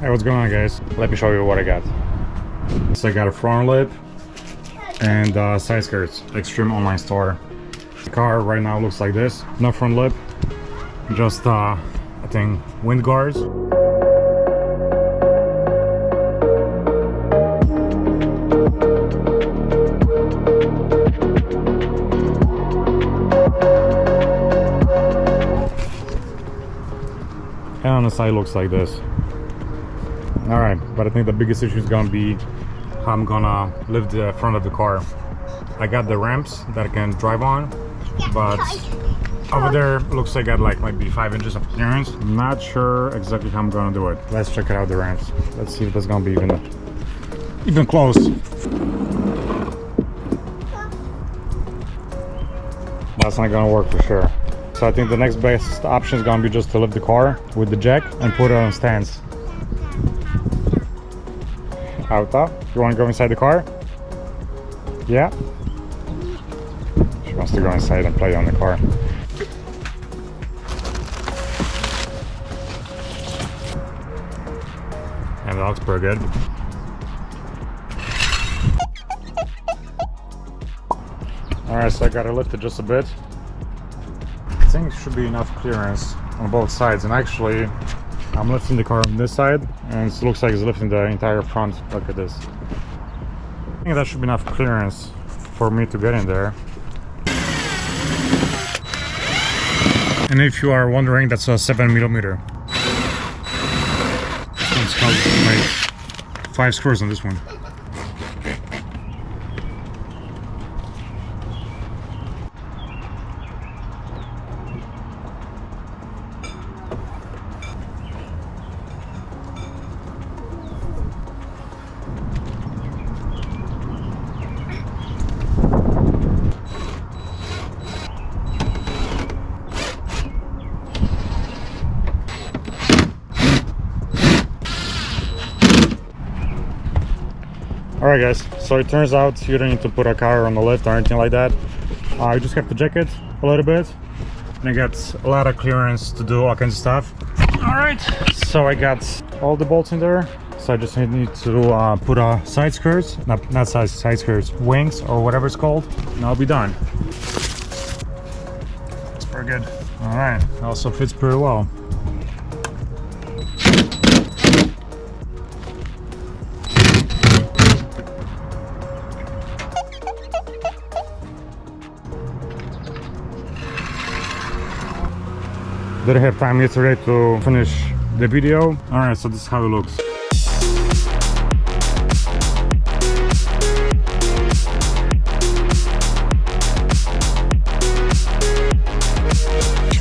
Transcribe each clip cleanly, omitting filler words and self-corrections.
Hey, what's going on, guys? Let me show you what I got. So I got a front lip and side skirts, Extreme online store. The car right now looks like this. No front lip, just I think wind guards. And on the side looks like this. Alright, but I think the biggest issue is gonna be how I'm gonna lift the front of the car. I got the ramps that I can drive on, but over there looks like I got like maybe 5 inches of clearance. I'm not sure exactly how I'm gonna do it. Let's check it out, the ramps. Let's see if that's gonna be even close. That's not gonna work for sure. So I think the next best option is gonna be just to lift the car with the jack and put it on stands. Out top. You want to go inside the car? Yeah. She wants to go inside and play on the car. And that looks pretty good. Alright, so I gotta lift it just a bit. I think it should be enough clearance on both sides, and actually I'm lifting the car on this side and it looks like it's lifting the entire front. Look at this. I think that should be enough clearance for me to get in there. And if you are wondering, that's a 7mm. It's got like 5 screws on this one. Alright guys, so it turns out you don't need to put a car on the lift or anything like that. You just have to jack it a little bit and you get a lot of clearance to do all kinds of stuff. Alright, so I got all the bolts in there, so I just need to put a side skirts, not side skirts, wings or whatever it's called, and I'll be done. It's pretty good. Alright, also fits pretty well. Didn't have time yesterday to finish the video. Alright, so this is how it looks.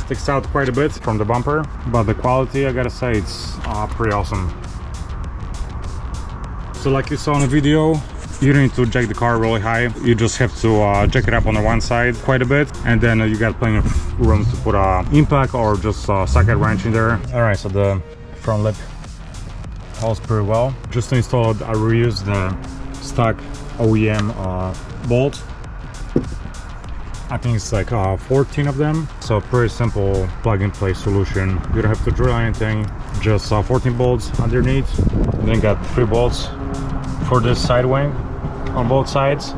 Sticks out quite a bit from the bumper, but the quality, I gotta say, it's pretty awesome. So like you saw in the video, you don't need to jack the car really high. You just have to jack it up on the one side quite a bit, and then you got plenty of room to put a impact or just a socket wrench in there. All right, so the front lip holds pretty well. Just to install it, I reused the stock OEM bolt. I think it's like 14 of them. So pretty simple plug-and-play solution. You don't have to drill anything. Just 14 bolts underneath. And then got 3 bolts for this side wing on both sides,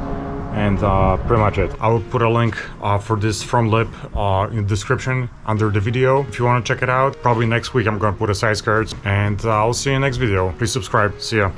and pretty much it. I will put a link for this front lip in the description under the video if you want to check it out. Probably next week I'm gonna put a side skirts, and I'll see you in the next video. Please subscribe. See ya.